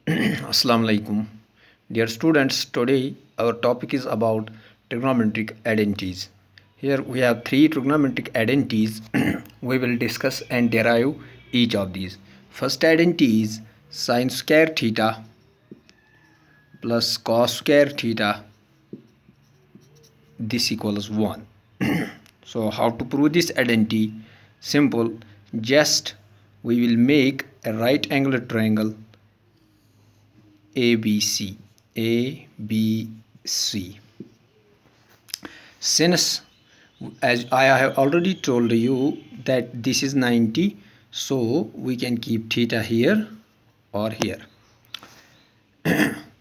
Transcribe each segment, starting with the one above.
Assalamu alaikum. Dear students, today our topic is about trigonometric identities. Here we have three trigonometric identities. We will discuss and derive each of these. First identity is sine square theta plus cos square theta. This equals 1. So how to prove this identity? Simple. Just we will make a right angle triangle ABC. Since as I have already told you that this is 90, so we can keep theta here or here.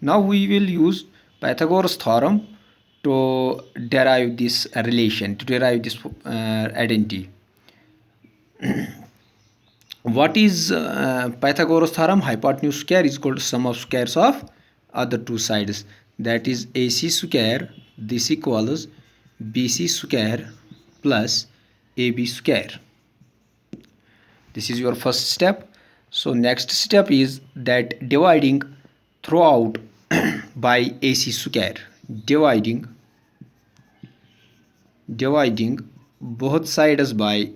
Now we will use Pythagoras theorem to derive this relation, to derive this identity. What is Pythagoras theorem? Hypotenuse square is equal to sum of squares of other two sides. That is AC square. This equals BC square plus AB square. This is your first step. So next step is that dividing throughout by AC square. Dividing both sides by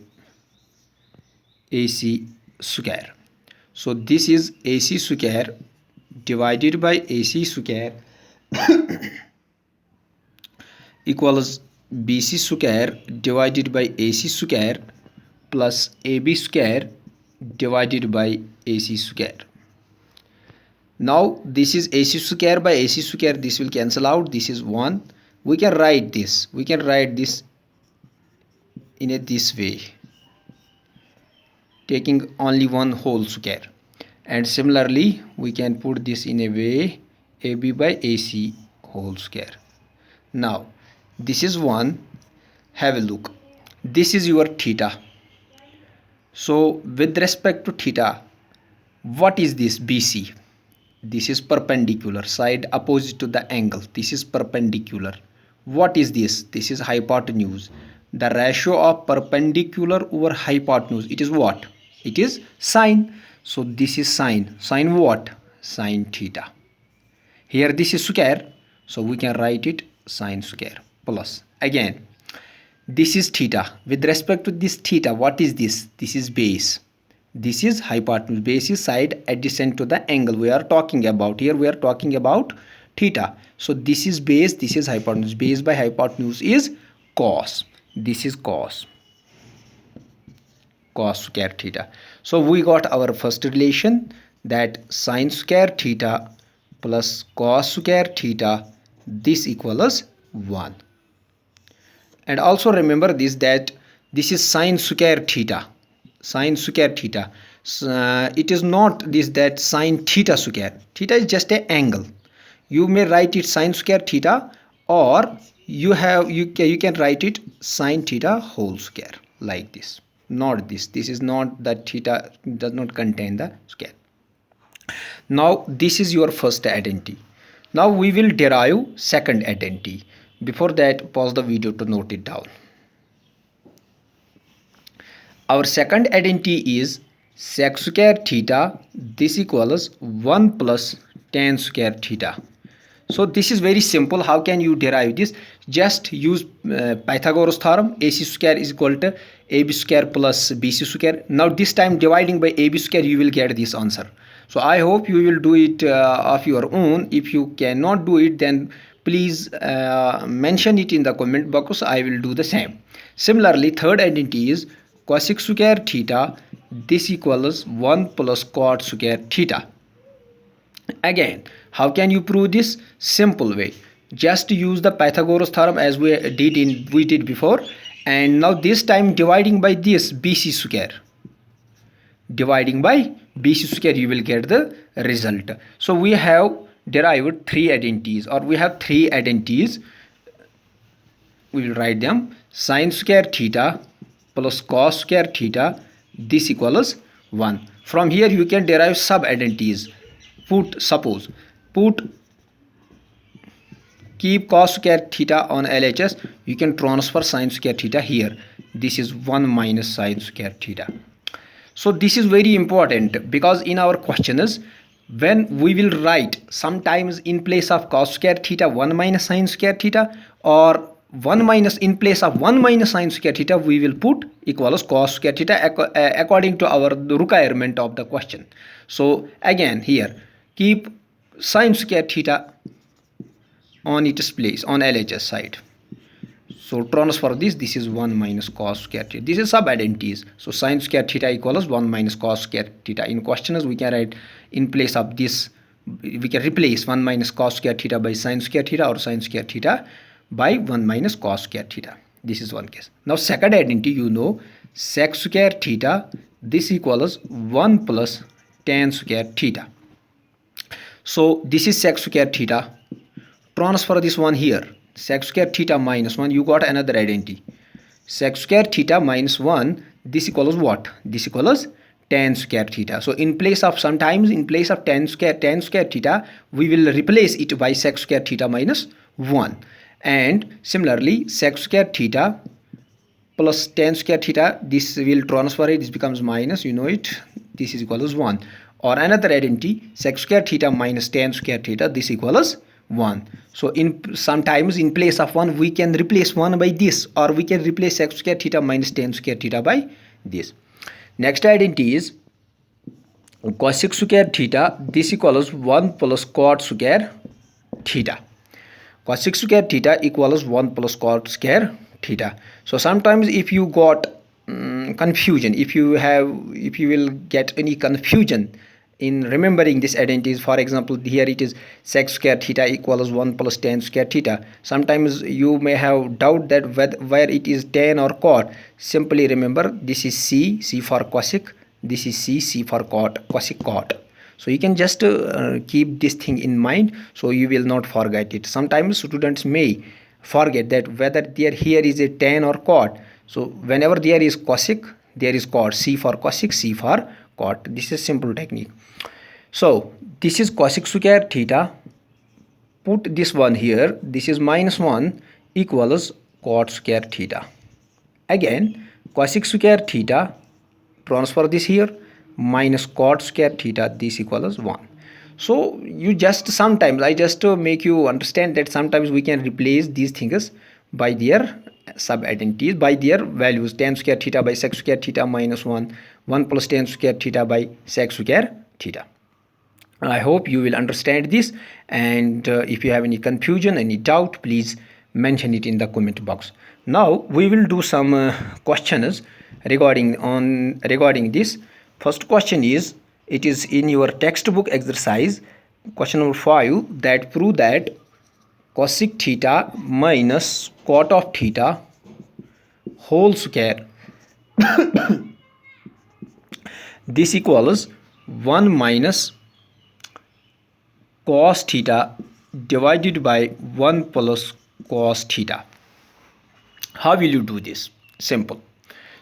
AC square. So this is AC square divided by AC square equals BC square divided by AC square plus AB square divided by AC square. Now this is AC square by AC square. This will cancel out. This is 1. We can write this. We can write this in this way, taking only one whole square. And similarly we can put this in a way AB by AC whole square. Now this is 1. Have a look. This is your theta. So with respect to theta, what is this? BC. This is perpendicular, side opposite to the angle. This is perpendicular. What is this? This is hypotenuse. The ratio of perpendicular over hypotenuse, it is what? It is sine. So this is sine. Sine what? Sine theta. Here this is square, so we can write it sine square plus. Again, this is theta. With respect to this theta, what is this? This is base. This is hypotenuse. Base is side adjacent to the angle we are talking about. Here we are talking about theta. So this is base, this is hypotenuse. Base by hypotenuse is cos. This is cos square theta. So we got our first relation, that sine square theta plus cos square theta, this equals 1. And also remember this, that this is sine square theta. Sine square theta. It is not this, that sine theta square. Theta is just an angle. You may write it sine square theta, or you can write it sine theta whole square, like this. Not this. This is not, that theta does not contain the square. Now this is your first identity. Now we will derive second identity. Before that, pause the video to note it down. Our second identity is sec square theta. This equals 1 plus tan square theta. So this is very simple. How can you derive this? Just use Pythagoras theorem. AC square is equal to AB square plus BC square. Now this time dividing by AB square, you will get this answer. So I hope you will do it of your own. If you cannot do it, then please mention it in the comment box. I will do the same. Similarly, third identity is cosec square theta. This equals 1 plus cot square theta. Again, how can you prove this? Simple way. Just use the Pythagoras theorem as we did before, and now this time dividing by this BC square. Dividing by BC square, you will get the result. So we have derived three identities, or we have three identities. We will write them: sine square theta plus cos square theta. This equals 1. From here you can derive sub identities. Keep cos square theta on LHS. You can transfer sine square theta here. This is 1 minus sine square theta. So this is very important, because in our questions when we will write sometimes in place of cos square theta 1 minus sin square theta, or 1 minus in place of 1 minus sin square theta we will put equals cos square theta according to our requirement of the question. So again here keep sin square theta on its place on LHS side. So transfer this is 1 minus cos square theta. This is sub identities. So sin square theta equals 1 minus cos square theta. In questions we can write in place of this, we can replace 1 minus cos square theta by sin square theta, or sin square theta by 1 minus cos square theta. This is one case. Now second identity, you know, sec square theta, this equals 1 plus tan square theta. So this is sec square theta. Transfer this one here. Sec square theta minus 1, you got another identity. Sec square theta minus 1, this equals what? This equals tan square theta. So in place of, sometimes in place of tan square theta, we will replace it by sec square theta minus 1. And similarly, sec square theta plus tan square theta, this will transfer it, this becomes minus, you know it, this is equals 1. Or another identity, sec square theta minus tan square theta, this equals 1. So in sometimes in place of 1 we can replace 1 by this, or we can replace sec square theta minus tan square theta by this. Next identity is cosec square theta, this equals 1 plus cot square theta. Cosec square theta equals 1 plus cot square theta. So sometimes if you got confusion, if you will get any confusion in remembering this identities, for example here it is sec square theta equals 1 plus tan square theta, sometimes you may have doubt that where it is tan or cot. Simply remember, this is c for cosec, this is c for cot, cosec cot. So you can just keep this thing in mind, so you will not forget it. Sometimes students may forget that whether here is a tan or cot. So whenever there is cosec, there is cot, c for cosec, c for cot. This is simple technique. So this is cosec square theta, put this one here, this is minus 1 equals cot square theta. Again cosec square theta, transfer this here, minus cot square theta, this equals 1. So you just, sometimes I just make you understand that sometimes we can replace these things by their sub identities, by their values. Tan square theta by sec square theta minus 1, 1 plus tan square theta by sec square theta. I hope you will understand this, and if you have any confusion, any doubt, please mention it in the comment box. Now we will do some questions regarding this. First question is, it is in your textbook exercise, question number 5, that prove that cosec theta minus cot of theta whole square this equals 1 minus cos theta divided by 1 plus cos theta. How will you do this? Simple.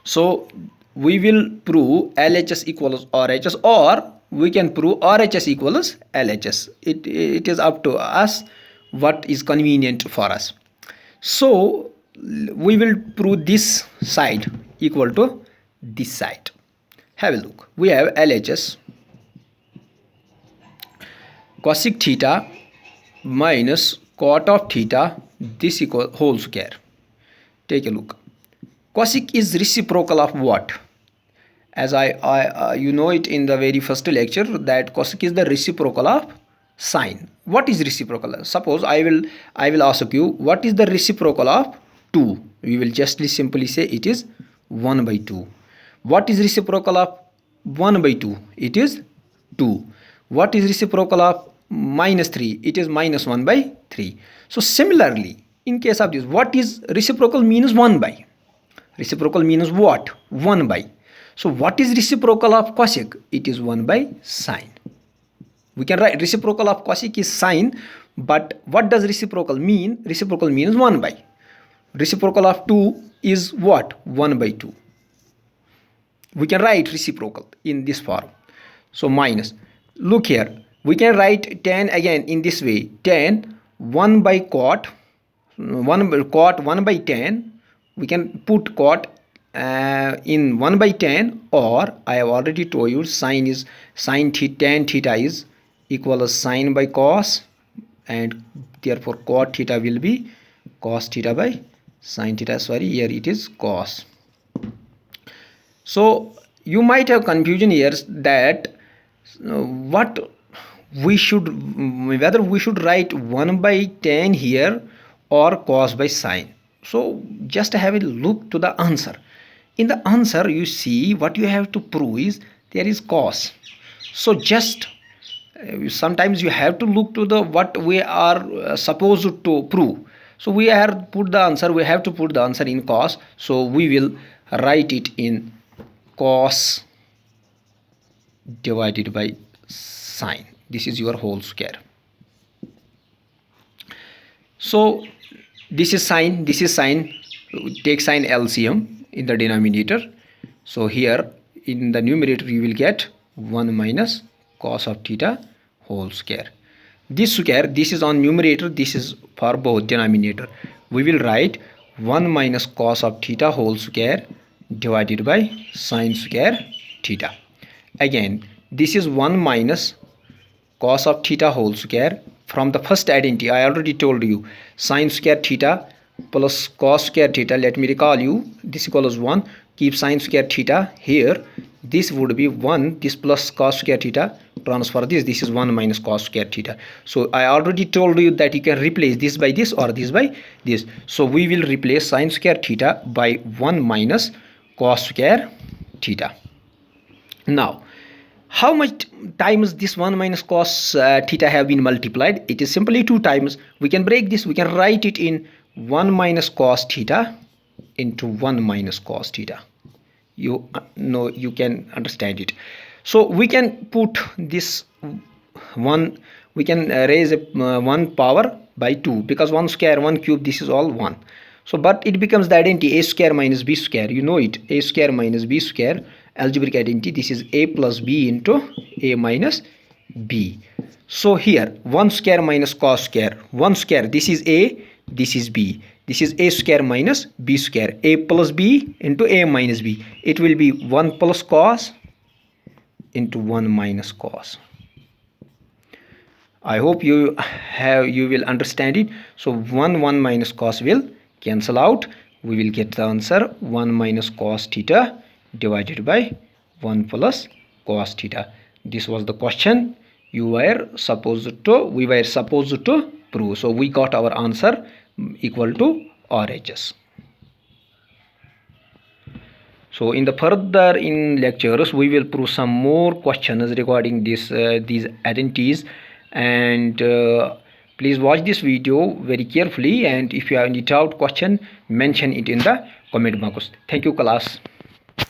So we will prove LHS equals RHS, or we can prove RHS equals LHS. It is up to us what is convenient for us. So we will prove this side equal to this side. Have a look. We have LHS cosec theta minus cot of theta, this equal whole square. Take a look. Cosec is reciprocal of what? As I you know it in the very first lecture, that cosec is the reciprocal of sine. What is reciprocal? Suppose I will ask you, what is the reciprocal of 2? We will just simply say it is 1 by 2. What is reciprocal of 1 by 2? It is 2. What is reciprocal of minus 3? It is minus 1 by 3. So similarly, in case of this, what is reciprocal means 1 by? Reciprocal means what? 1 by. So what is reciprocal of cosec? It is 1 by sine. We can write reciprocal of cosec is sine, but what does reciprocal mean? Reciprocal means 1 by. Reciprocal of 2 is what? 1 by 2. We can write reciprocal in this form. So minus. Look here. We can write tan again in this way. Tan 1 by cot, 1 by tan. We can put cot in 1 by tan, or I have already told you tan theta is equals sine by cos, and therefore cot theta will be cos theta by sine theta. Sorry, here it is cos. So you might have confusion here that what we should, whether we should write 1 by tan here or cos by sine. So just have a look to the answer. In the answer, you see what you have to prove is there is cos. So just sometimes you have to look to the what we are supposed to prove. So we have put the answer, we have to put the answer in cos. So we will write it in cos divided by sine. This is your whole square. So this is sine, this is sine. Take sine LCM in the denominator. So here in the numerator you will get 1 minus cos of theta whole square. This square, this is on numerator, this is for both denominator. We will write 1 minus cos of theta whole square divided by sine square theta. Again, this is 1 minus cos of theta whole square. From the first identity, I already told you, sine square theta plus cos square theta. Let me recall you, this equals 1. Keep sine square theta here. This would be 1, this plus cos square theta, transfer this is 1 minus cos square theta. So I already told you that you can replace this by this or this by this. So we will replace sine square theta by 1 minus cos square theta. Now, how much times this 1 minus cos theta have been multiplied? It is simply 2 times. We can break this, we can write it in 1 minus cos theta into 1 minus cos theta. You know, you can understand it. So we can put this 1, we can raise 1 power by 2, because 1 square 1 cube, this is all 1. So but it becomes the identity a square minus b square. You know it, a square minus b square, algebraic identity. This is a plus b into a minus b. So here 1 square minus cos square, 1 square, this is a, this is b. This is a square minus b square, a plus b into a minus b. It will be 1 plus cos into 1 minus cos. I hope you will understand it. So 1 minus cos will cancel out. We will get the answer 1 minus cos theta divided by 1 plus cos theta. This was the question we were supposed to prove. So we got our answer equal to RHS. So in the further in lectures we will prove some more questions regarding this these identities, and please watch this video very carefully, and if you have any doubt question, mention it in the comment box. Thank you class.